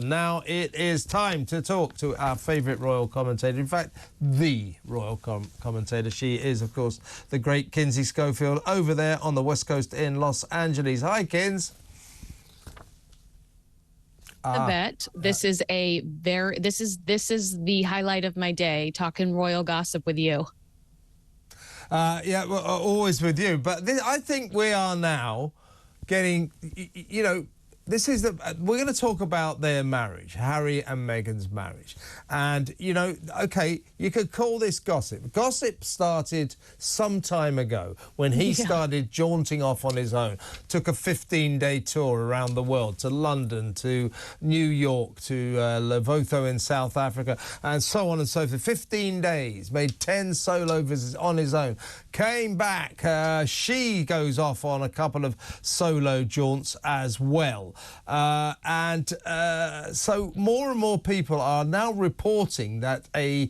Now it is time to talk to our favourite royal commentator. In fact, the royal commentator. She is, of course, the great Kinsey Schofield over there on the West Coast in Los Angeles. Hi, Kins. The bet. This is a this is the highlight of my day, talking royal gossip with you. Yeah, well, always with you. But I think we are now getting, you know, this is we're going to talk about their marriage, Harry and Meghan's marriage. And, you know, OK, you could call this gossip. Gossip started some time ago when he started jaunting off on his own, took a 15-day tour around the world to London, to New York, to Lesotho in South Africa, and so on and so forth. 15 days, made 10 solo visits on his own, came back. She goes off on a couple of solo jaunts as well. So more and more people are now reporting that a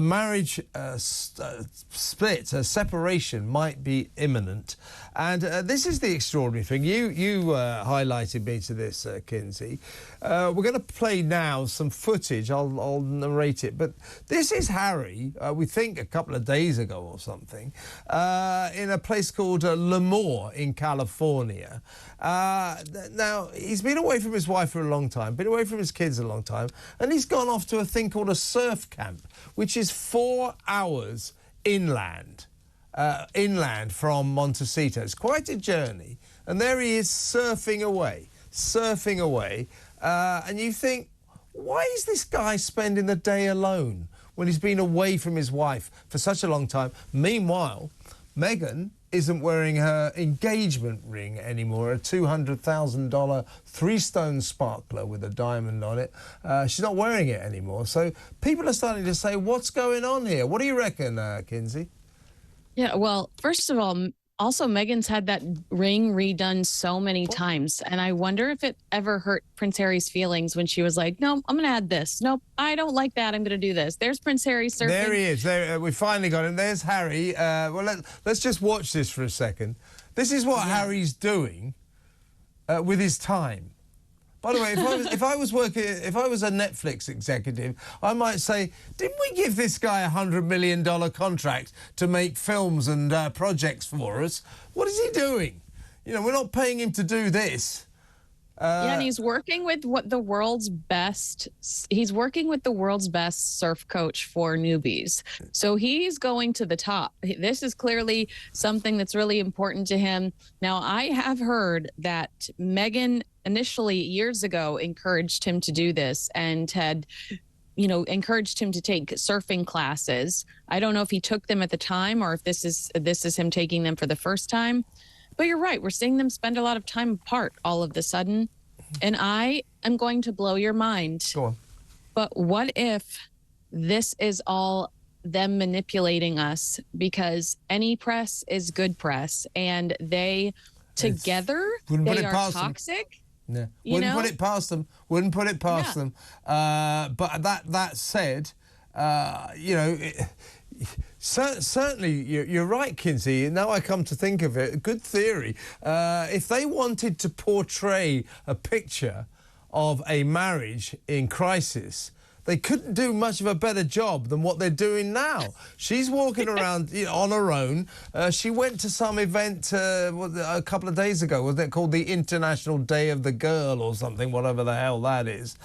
marriage split, a separation might be imminent. And this is the extraordinary thing. You highlighted me to this, Kinsey. We're going to play now some footage. I'll narrate it. But this is Harry, we think a couple of days ago or something, in a place called Lemoore in California. Now, he's been away from his wife for a long time, been away from his kids a long time, and he's gone off to a thing called a surf camp, which is 4 hours inland from Montecito. It's quite a journey. And there he is surfing away. And you think, why is this guy spending the day alone when he's been away from his wife for such a long time? Meanwhile, Meghan isn't wearing her engagement ring anymore, a $200,000 three-stone sparkler with a diamond on it. She's not wearing it anymore. So people are starting to say, what's going on here? What do you reckon, Kinsey? Yeah, well, first of all, also Meghan's had that ring redone so many times, and I wonder if it ever hurt Prince Harry's feelings when she was like, no, I'm going to add this. Nope, I don't like that. I'm going to do this. There's Prince Harry surfing. There he is. There, we finally got him. There's Harry. Well, let's just watch this for a second. This is what Harry's doing with his time. By the way, if I was a Netflix executive, I might say, didn't we give this guy a $100 million contract to make films and projects for us? What is he doing? You know, we're not paying him to do this. Yeah, and he's working with the world's best surf coach for newbies. So he's going to the top. This is clearly something that's really important to him. Now, I have heard that Meghan initially years ago encouraged him to do this and had, you know, encouraged him to take surfing classes. I don't know if he took them at the time or if this is him taking them for the first time. But you're right. We're seeing them spend a lot of time apart all of the sudden. And I am going to blow your mind. Go on. But what if this is all them manipulating us? Because any press is good press. And they together, they are toxic. Yeah. Wouldn't put it past them. Wouldn't put it past them. But that said, you know... Certainly, you're right, Kinsey. Now I come to think of it, good theory. If they wanted to portray a picture of a marriage in crisis, they couldn't do much of a better job than what they're doing now. She's walking around on her own. She went to some event a couple of days ago. Was it called the International Day of the Girl or something, whatever the hell that is?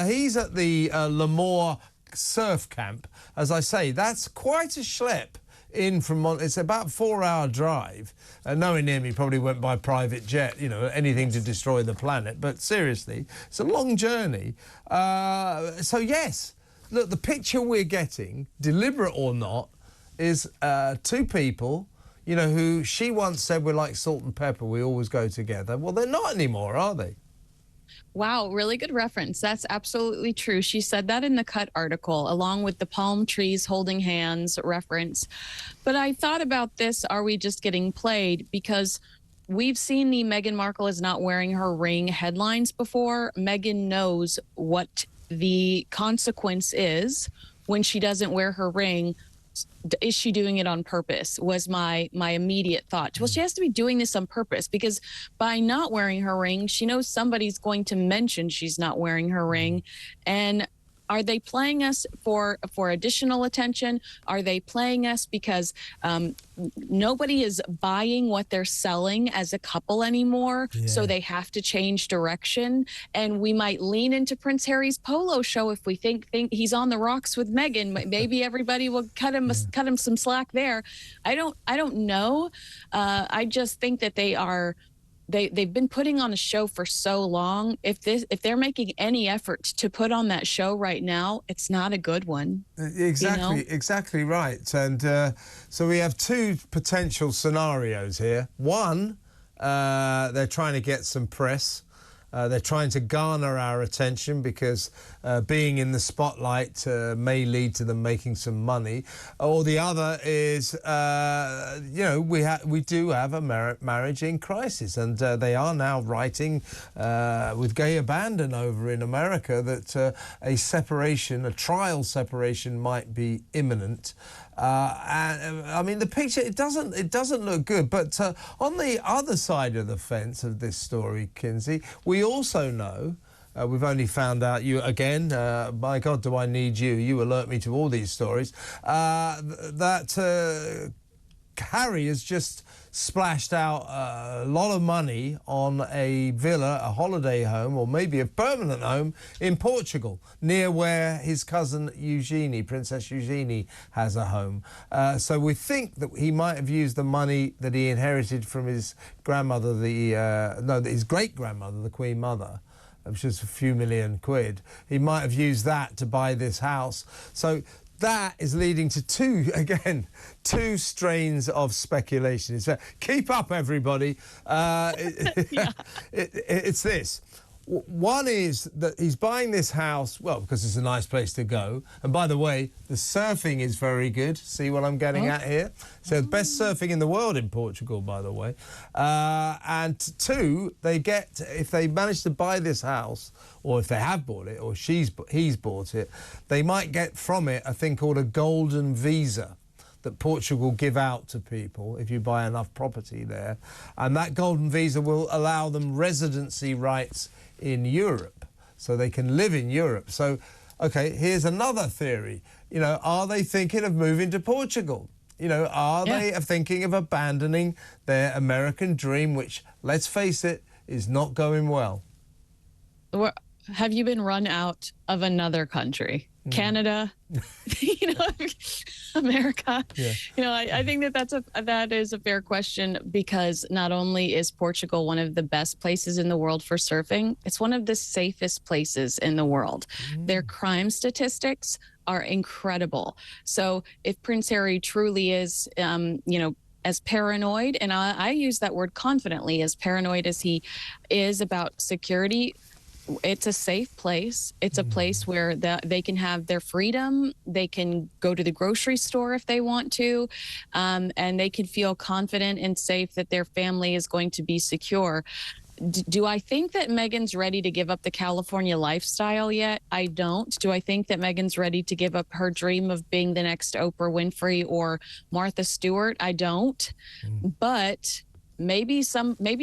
He's at the Lemoore surf camp. As I say, that's quite a schlep in from it's about a 4-hour drive. Knowing him, he probably went by private jet, you know, anything to destroy the planet. But seriously, it's a long journey. So yes, look, the picture we're getting, deliberate or not, is two people, you know, who she once said we're like salt and pepper, we always go together. Well, they're not anymore, are they? Wow, really good reference. That's absolutely true. She said that in the Cut article, along with the palm trees holding hands reference. But I thought about this, are we just getting played? Because we've seen the Meghan Markle is not wearing her ring headlines before. Meghan knows what the consequence is when she doesn't wear her ring. is she doing it on purpose? Was my immediate thought. Well, she has to be doing this on purpose, because by not wearing her ring, she knows somebody's going to mention she's not wearing her ring. And are they playing us for additional attention? Are they playing us because nobody is buying what they're selling as a couple anymore? Yeah. So they have to change direction. And we might lean into Prince Harry's polo show if we think he's on the rocks with Meghan. Maybe everybody will cut him some slack there. I don't know. I just think that they've been putting on a show for so long. If they're making any effort to put on that show right now, it's not a good one. Exactly, exactly right. And so we have two potential scenarios here. One, they're trying to get some press. They're trying to garner our attention because being in the spotlight may lead to them making some money. Or the other is, you know, we do have a marriage in crisis, and they are now writing with gay abandon over in America that a separation, a trial separation, might be imminent. And I mean, the picture, it doesn't look good. But on the other side of the fence of this story, Kinsey, we also know, we've only found out, you again, my God, do I need you? You alert me to all these stories, that Harry has just splashed out a lot of money on a villa, a holiday home, or maybe a permanent home in Portugal, near where his cousin Eugenie, Princess Eugenie, has a home. So we think that he might have used the money that he inherited from his grandmother, his great-grandmother, the Queen Mother, which was a few million quid. He might have used that to buy this house. So that is leading to two strains of speculation. Keep up, everybody. It's this. One is that he's buying this house, well, because it's a nice place to go. And by the way, the surfing is very good. See what I'm getting at here? So the best surfing in the world in Portugal, by the way. And two, if they manage to buy this house, or if they have bought it, or he's bought it, they might get from it a thing called a golden visa that Portugal give out to people if you buy enough property there. And that golden visa will allow them residency rights in Europe, so they can live in Europe. So, okay, here's another theory. You know, are they thinking of moving to Portugal? You know, are they thinking of abandoning their American dream, which, let's face it, is not going well? Have you been run out of another country? Canada, you know, America. Yeah. You know, I think that is a fair question, because not only is Portugal one of the best places in the world for surfing, it's one of the safest places in the world. Their crime statistics are incredible. So if Prince Harry truly is, you know, as paranoid, and I use that word confidently, as paranoid as he is about security, it's a safe place. It's a place where they can have their freedom. They can go to the grocery store if they want to, and they can feel confident and safe that their family is going to be secure. Do I think that Meghan's ready to give up the California lifestyle yet? I don't. Do I think that Meghan's ready to give up her dream of being the next Oprah Winfrey or Martha Stewart? I don't. But maybe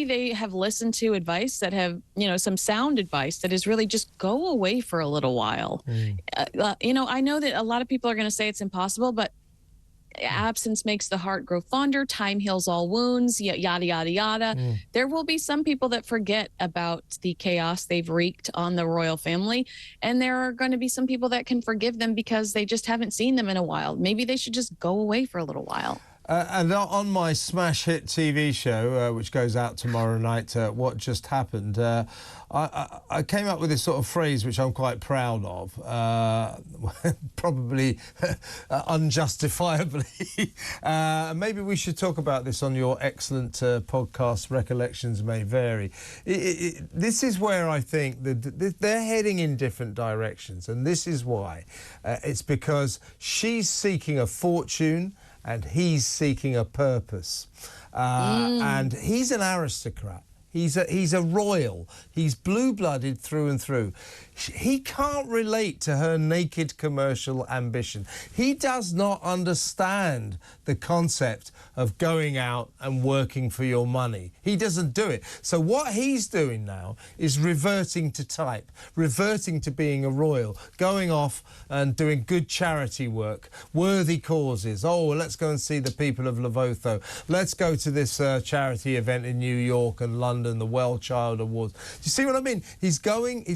they have listened to advice that have, you know, some sound advice that is really just go away for a little while. You know, I know that a lot of people are going to say it's impossible, but absence makes the heart grow fonder. Time heals all wounds, yada, yada, yada. There will be some people that forget about the chaos they've wreaked on the royal family. And there are going to be some people that can forgive them because they just haven't seen them in a while. Maybe they should just go away for a little while. And on my smash hit TV show, which goes out tomorrow night, What Just Happened, I came up with this sort of phrase which I'm quite proud of, probably unjustifiably. Maybe we should talk about this on your excellent podcast, Recollections May Vary. This is where I think that they're heading in different directions, and this is why. It's because she's seeking a fortune, and he's seeking a purpose. And he's an aristocrat. He's a royal. He's blue-blooded through and through. He can't relate to her naked commercial ambition. He does not understand the concept of going out and working for your money. He doesn't do it. So what he's doing now is reverting to type, reverting to being a royal, going off and doing good charity work, worthy causes. Oh, let's go and see the people of Levotho. Let's go to this charity event in New York and London, the Well Child Awards. Do you see what I mean? He's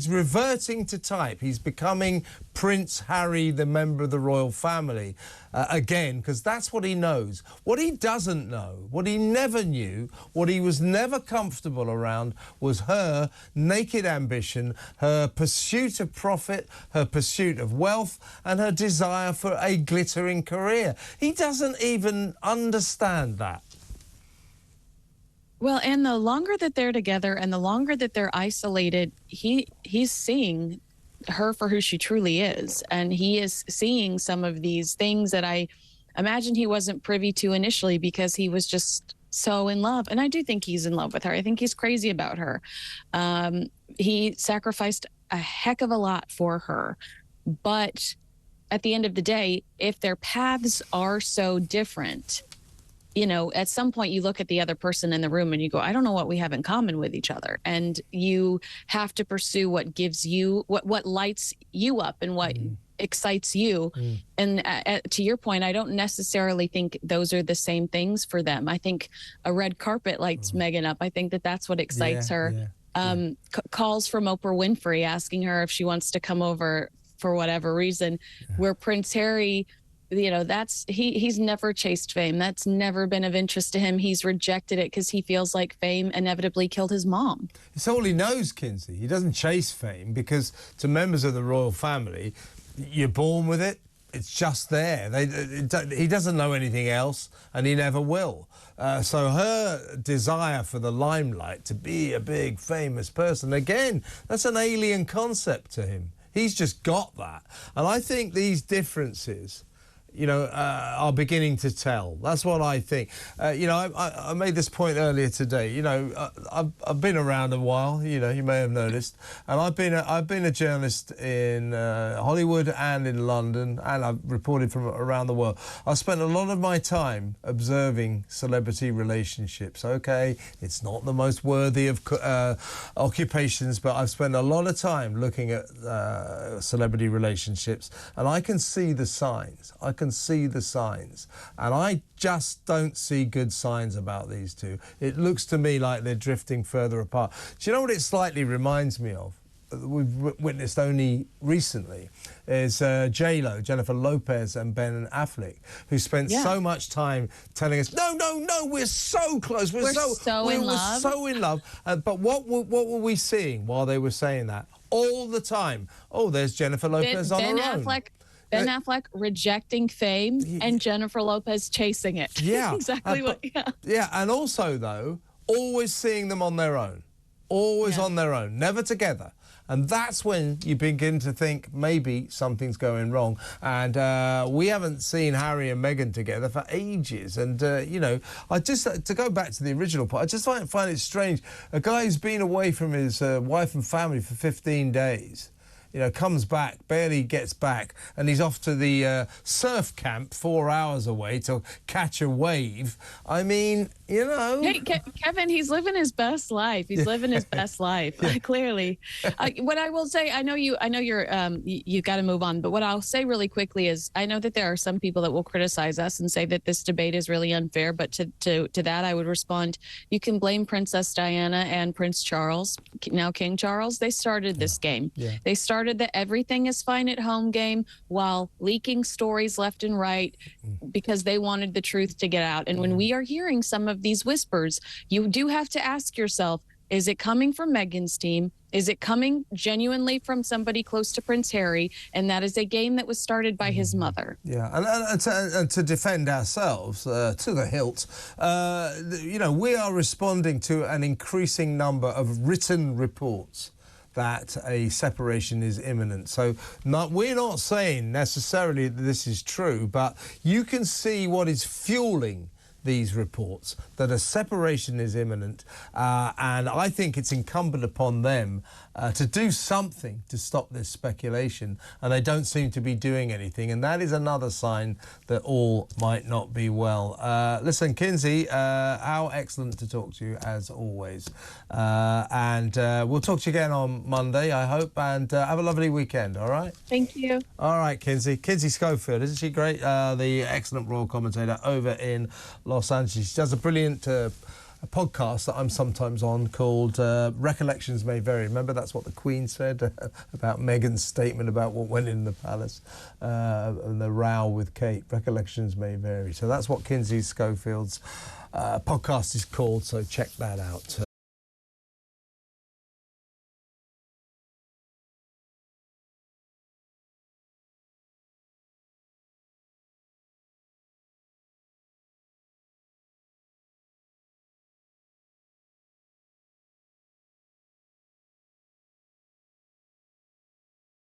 reverting to type. He's becoming Prince Harry, the member of the royal family, again, because that's what he knows. What he doesn't know, what he never knew, what he was never comfortable around was her naked ambition, her pursuit of profit, her pursuit of wealth, and her desire for a glittering career. He doesn't even understand that. Well, and the longer that they're together and the longer that they're isolated, he's seeing her for who she truly is. And he is seeing some of these things that I imagine he wasn't privy to initially because he was just so in love. And I do think he's in love with her. I think he's crazy about her. He sacrificed a heck of a lot for her. But at the end of the day, if their paths are so different, you know, at some point you look at the other person in the room and you go, I don't know what we have in common with each other. And you have to pursue what gives you, what lights you up and what excites you. And to your point, I don't necessarily think those are the same things for them. I think a red carpet lights Meghan up. I think that that's what excites her. Calls from Oprah Winfrey asking her if she wants to come over for whatever reason, where Prince Harry, you know, that's he's never chased fame. That's never been of interest to him. He's rejected it because he feels like fame inevitably killed his mom. It's all he knows, Kinsey. He doesn't chase fame because to members of the royal family, you're born with it. It's just there. He doesn't know anything else, and he never will. So her desire for the limelight, to be a big, famous person, again, that's an alien concept to him. He's just got that. And I think these differences, you know, are beginning to tell. That's what I think. You know, I made this point earlier today. You know, I've been around a while. You know, you may have noticed, and I've been a journalist in Hollywood and in London, and I've reported from around the world. I've spent a lot of my time observing celebrity relationships. Okay, it's not the most worthy of occupations, but I've spent a lot of time looking at celebrity relationships, and I can see the signs. I can see the signs, and I just don't see good signs about these two. It looks to me like they're drifting further apart. Do you know what it slightly reminds me of? We've witnessed only recently is J-Lo, Jennifer Lopez and Ben Affleck, who spent so much time telling us, no, we're so close, we're so in love. But what were we seeing while they were saying that? All the time. Oh, there's Jennifer Lopez on her own. Ben Affleck rejecting fame and Jennifer Lopez chasing it. Yeah. Exactly what. Yeah, and also, though, always seeing them on their own. Always on their own, never together. And that's when you begin to think maybe something's going wrong. And we haven't seen Harry and Meghan together for ages. And, you know, to go back to the original part, I just find it strange. A guy who's been away from his wife and family for 15 days, you know, comes back, barely gets back, and he's off to the surf camp 4 hours away to catch a wave. I mean, you know... Hey, Kevin, he's living his best life. He's living his best life, clearly. What I will say, I know you're, you got to move on, but what I'll say really quickly is I know that there are some people that will criticize us and say that this debate is really unfair, but to that I would respond, you can blame Princess Diana and Prince Charles, now King Charles. They started this game. They started the everything is fine at home game while leaking stories left and right because they wanted the truth to get out. And when we are hearing some of these whispers, you do have to ask yourself, is it coming from Meghan's team? Is it coming genuinely from somebody close to Prince Harry? And that is a game that was started by his mother. Yeah, and to defend ourselves to the hilt, you know, we are responding to an increasing number of written reports that a separation is imminent. So we're not saying necessarily that this is true, but you can see what is fueling these reports that a separation is imminent, and I think it's incumbent upon them to do something to stop this speculation, and they don't seem to be doing anything, and that is another sign that all might not be well. Listen, Kinsey, how excellent to talk to you as always, and we'll talk to you again on Monday, I hope, and have a lovely weekend. All right? Thank you. All right, Kinsey Schofield, isn't she great? The excellent royal commentator over in Los Angeles. She does a brilliant a podcast that I'm sometimes on called Recollections May Vary. Remember, that's what the Queen said about Meghan's statement about what went in the palace and the row with Kate. Recollections May Vary. So that's what Kinsey Schofield's podcast is called, so check that out.